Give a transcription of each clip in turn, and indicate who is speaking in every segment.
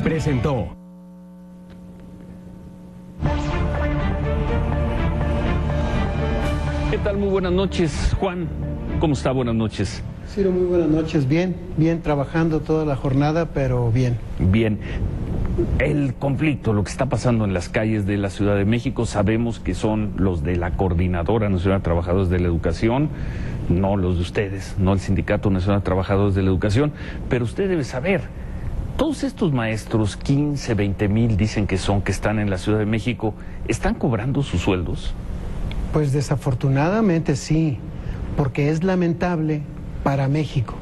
Speaker 1: presentó.
Speaker 2: ¿Qué tal? Muy buenas noches, Juan. ¿Cómo está? Buenas noches.
Speaker 3: Ciro, muy buenas noches. Bien, trabajando toda la jornada, pero bien.
Speaker 2: Bien. El conflicto, lo que está pasando en las calles de la Ciudad de México, sabemos que son los de la Coordinadora Nacional de Trabajadores de la Educación, no los de ustedes, no el Sindicato Nacional de Trabajadores de la Educación, pero usted debe saber, todos estos maestros, 15, 20 mil dicen que están en la Ciudad de México, ¿están cobrando sus sueldos?
Speaker 3: Pues desafortunadamente sí, porque es lamentable para México.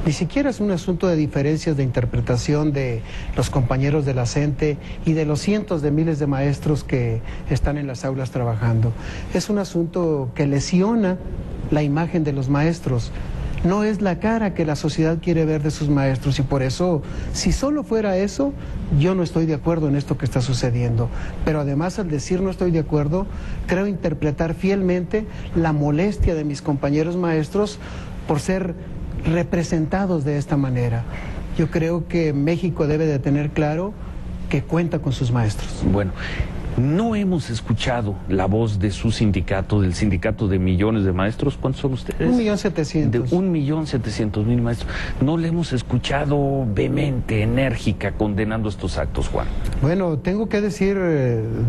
Speaker 3: Ni siquiera es un asunto de diferencias de interpretación de los compañeros de la CENTE y de los cientos de miles de maestros que están en las aulas trabajando. Es un asunto que lesiona la imagen de los maestros. No es la cara que la sociedad quiere ver de sus maestros y por eso, si solo fuera eso, yo no estoy de acuerdo en esto que está sucediendo. Pero además, al decir no estoy de acuerdo, creo interpretar fielmente la molestia de mis compañeros maestros por ser representados de esta manera. Yo creo que México debe de tener claro que cuenta con sus maestros.
Speaker 2: Bueno, no hemos escuchado la voz de su sindicato, del sindicato de millones de maestros. ¿Cuántos son ustedes?
Speaker 3: 1.700.000.
Speaker 2: De 1.700.000 maestros. No le hemos escuchado vehemente, enérgica, condenando estos actos, Juan.
Speaker 3: Bueno, tengo que decir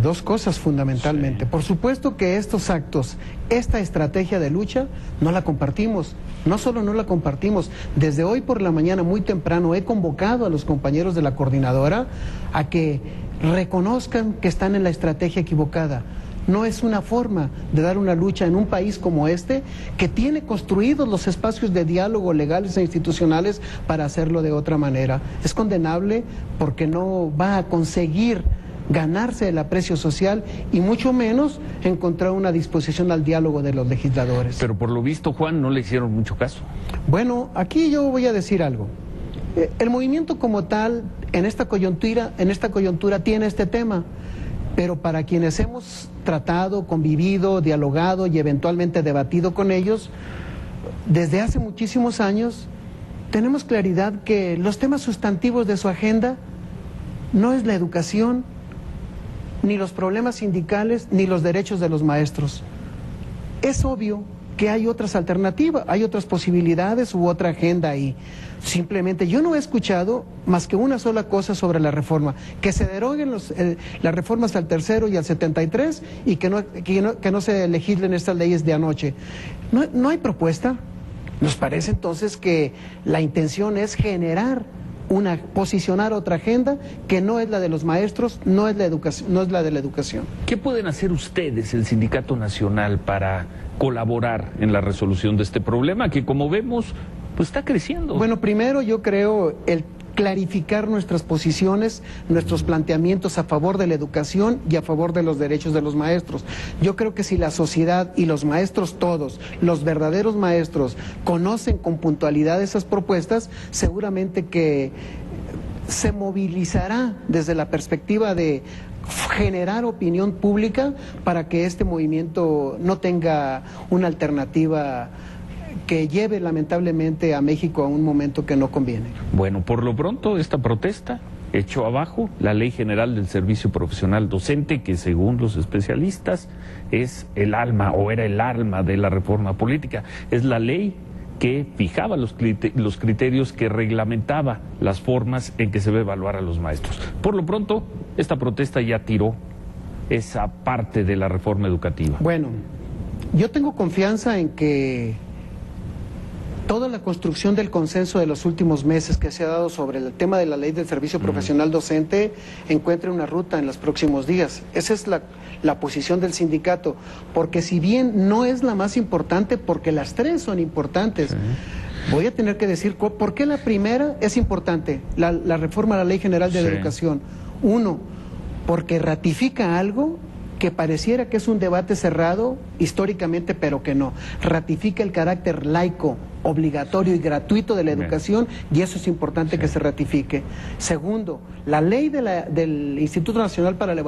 Speaker 3: dos cosas fundamentalmente. Sí. Por supuesto que estos actos, esta estrategia de lucha, no la compartimos. No solo no la compartimos, desde hoy por la mañana muy temprano he convocado a los compañeros de la coordinadora a que reconozcan que están en la estrategia equivocada. No es una forma de dar una lucha en un país como este, que tiene construidos los espacios de diálogo legales e institucionales para hacerlo de otra manera. Es condenable porque no va a conseguir ganarse el aprecio social y mucho menos encontrar una disposición al diálogo de los legisladores.
Speaker 2: Pero por lo visto, Juan, no le hicieron mucho caso.
Speaker 3: Bueno, aquí yo voy a decir algo. El movimiento como tal, en esta coyuntura tiene este tema, pero para quienes hemos tratado, convivido, dialogado y eventualmente debatido con ellos, desde hace muchísimos años, tenemos claridad que los temas sustantivos de su agenda no es la educación, ni los problemas sindicales, ni los derechos de los maestros. Es obvio que hay otras alternativas, hay otras posibilidades u otra agenda ahí. Simplemente yo no he escuchado más que una sola cosa sobre la reforma, que se deroguen las reformas al tercero y al 73 y que no se legislen estas leyes de anoche. No hay propuesta. Nos parece entonces que la intención es posicionar otra agenda que no es la de los maestros, no es la de la educación.
Speaker 2: ¿Qué pueden hacer ustedes, el Sindicato Nacional, para colaborar en la resolución de este problema que, como vemos, pues está creciendo?
Speaker 3: Bueno, primero yo creo el clarificar nuestras posiciones, nuestros planteamientos a favor de la educación y a favor de los derechos de los maestros. Yo creo que si la sociedad y los maestros todos, los verdaderos maestros, conocen con puntualidad esas propuestas, seguramente que se movilizará desde la perspectiva de generar opinión pública para que este movimiento no tenga una alternativa que lleve lamentablemente a México a un momento que no conviene.
Speaker 2: Bueno, por lo pronto esta protesta echó abajo la Ley General del Servicio Profesional Docente, que según los especialistas es el alma o era el alma de la reforma política. Es la ley que fijaba los criterios, que reglamentaba las formas en que se va a evaluar a los maestros. Por lo pronto, esta protesta ya tiró esa parte de la reforma educativa.
Speaker 3: Bueno, yo tengo confianza en que toda la construcción del consenso de los últimos meses que se ha dado sobre el tema de la ley del servicio profesional docente encuentre una ruta en los próximos días. Esa es la posición del sindicato, porque si bien no es la más importante, porque las tres son importantes, voy a tener que decir por qué la primera es importante, la reforma a la Ley General de la Educación. Uno, porque ratifica algo que pareciera que es un debate cerrado históricamente, pero que no. Ratifica el carácter laico, obligatorio y gratuito de la educación, y eso es importante que se ratifique. Segundo, la ley del Instituto Nacional para la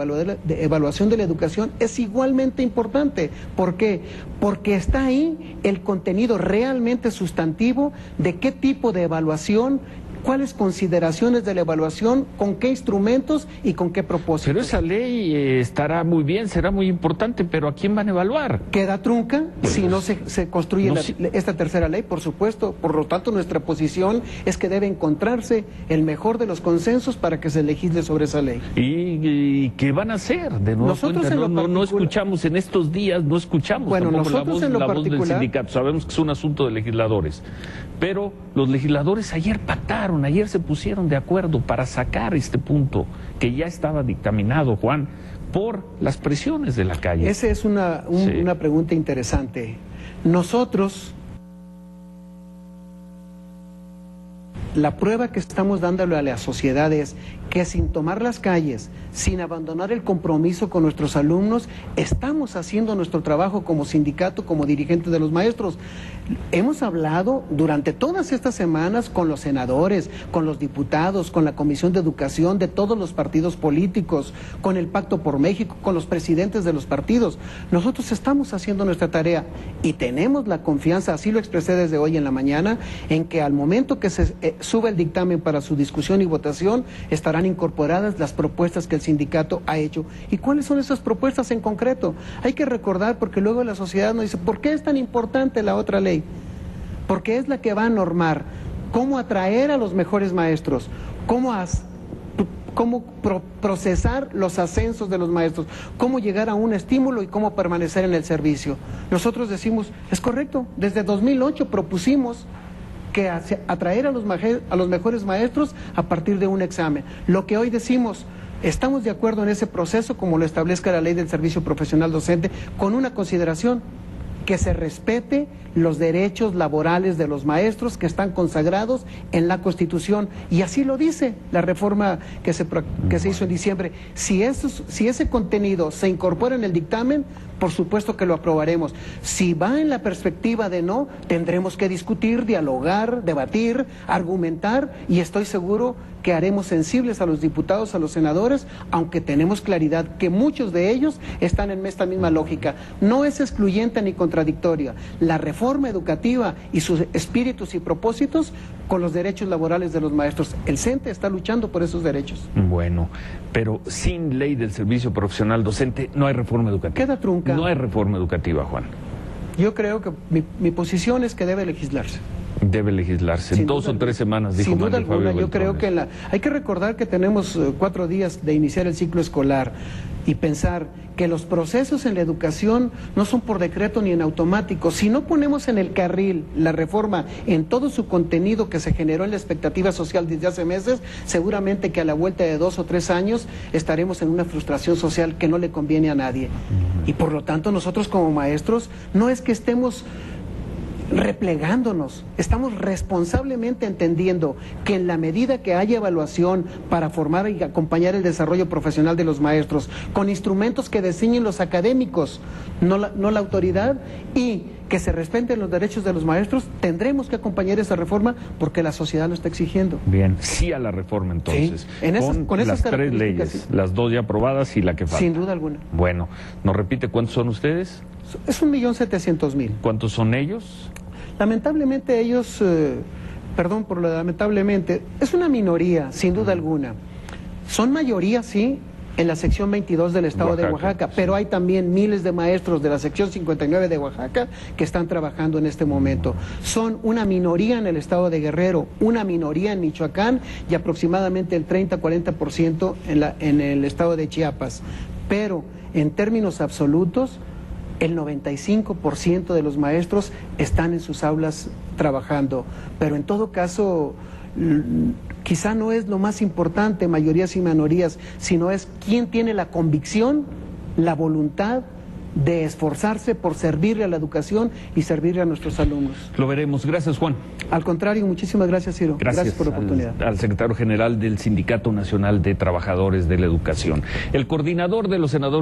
Speaker 3: Evaluación de la Educación es igualmente importante. ¿Por qué? Porque está ahí el contenido realmente sustantivo de qué tipo de evaluación cuáles consideraciones de la evaluación, con qué instrumentos y con qué propósitos.
Speaker 2: Pero esa ley estará muy bien, será muy importante, pero ¿a quién van a evaluar?
Speaker 3: Queda trunca si no se construye esta tercera ley, por supuesto. Por lo tanto, nuestra posición es que debe encontrarse el mejor de los consensos para que se legisle sobre esa ley.
Speaker 2: ¿Y qué van a hacer? De nuevo,
Speaker 3: nosotros
Speaker 2: no escuchamos en estos días, no escuchamos
Speaker 3: nosotros
Speaker 2: la voz del sindicato. Sabemos que es un asunto de legisladores, pero los legisladores ayer pactaron, ayer se pusieron de acuerdo para sacar este punto que ya estaba dictaminado, Juan, por las presiones de la calle.
Speaker 3: Esa es una pregunta interesante. Nosotros, la prueba que estamos dándole a la sociedad es que sin tomar las calles, sin abandonar el compromiso con nuestros alumnos, estamos haciendo nuestro trabajo como sindicato, como dirigentes de los maestros. Hemos hablado durante todas estas semanas con los senadores, con los diputados, con la Comisión de Educación de todos los partidos políticos, con el Pacto por México, con los presidentes de los partidos. Nosotros estamos haciendo nuestra tarea y tenemos la confianza, así lo expresé desde hoy en la mañana, en que al momento que se suba el dictamen para su discusión y votación, estarán incorporadas las propuestas que el sindicato ha hecho. ¿Y cuáles son esas propuestas en concreto? Hay que recordar, porque luego la sociedad nos dice, ¿por qué es tan importante la otra ley? Porque es la que va a normar cómo atraer a los mejores maestros, cómo procesar los ascensos de los maestros, cómo llegar a un estímulo y cómo permanecer en el servicio. Nosotros decimos, es correcto, desde 2008 propusimos que atraer a los mejores maestros a partir de un examen. Lo que hoy decimos, estamos de acuerdo en ese proceso como lo establezca la ley del servicio profesional docente, con una consideración: que se respete los derechos laborales de los maestros que están consagrados en la Constitución, y así lo dice la reforma que se hizo en diciembre. Si ese contenido se incorpora en el dictamen, por supuesto que lo aprobaremos. Si va en la perspectiva de no, tendremos que discutir, dialogar, debatir, argumentar, y estoy seguro que haremos sensibles a los diputados, a los senadores, aunque tenemos claridad que muchos de ellos están en esta misma lógica. No es excluyente ni contradictoria la reforma educativa y sus espíritus y propósitos con los derechos laborales de los maestros. El CENTE está luchando por esos derechos.
Speaker 2: Bueno, pero sin ley del servicio profesional docente no hay reforma educativa.
Speaker 3: Queda trunca.
Speaker 2: No hay reforma educativa, Juan.
Speaker 3: Yo creo que mi posición es que debe legislarse.
Speaker 2: Debe legislarse. En 2 o 3 semanas, dijo Manuel Fabio Beltrones.
Speaker 3: Yo creo que hay que recordar que tenemos 4 días de iniciar el ciclo escolar y pensar que los procesos en la educación no son por decreto ni en automático. Si no ponemos en el carril la reforma en todo su contenido que se generó en la expectativa social desde hace meses, seguramente que a la vuelta de 2 o 3 años estaremos en una frustración social que no le conviene a nadie. Y por lo tanto nosotros como maestros no es que estemos replegándonos, estamos responsablemente entendiendo que en la medida que haya evaluación para formar y acompañar el desarrollo profesional de los maestros, con instrumentos que diseñen los académicos, no la autoridad, y que se respeten los derechos de los maestros, tendremos que acompañar esa reforma porque la sociedad lo está exigiendo.
Speaker 2: Bien, sí a la reforma entonces.
Speaker 3: Sí, con esas
Speaker 2: las 3 leyes, sí. Las 2 ya aprobadas y la que falta.
Speaker 3: Sin duda alguna.
Speaker 2: Bueno, ¿nos repite cuántos son ustedes?
Speaker 3: Es 1.700.000.
Speaker 2: ¿Cuántos son ellos?
Speaker 3: Lamentablemente ellos, perdón por lo de lamentablemente, es una minoría, sin duda alguna. Son mayoría, sí, en la sección 22 del estado de Oaxaca, pero hay también miles de maestros de la sección 59 de Oaxaca que están trabajando en este momento. Son una minoría en el estado de Guerrero, una minoría en Michoacán y aproximadamente el 30-40% en el estado de Chiapas. Pero en términos absolutos, el 95% de los maestros están en sus aulas trabajando, pero en todo caso quizá no es lo más importante, mayorías y minorías, sino es quién tiene la convicción, la voluntad de esforzarse por servirle a la educación y servirle a nuestros alumnos.
Speaker 2: Lo veremos. Gracias, Juan.
Speaker 3: Al contrario, muchísimas gracias, Ciro. Gracias por la oportunidad.
Speaker 2: Al secretario general del Sindicato Nacional de Trabajadores de la Educación. El coordinador de los senadores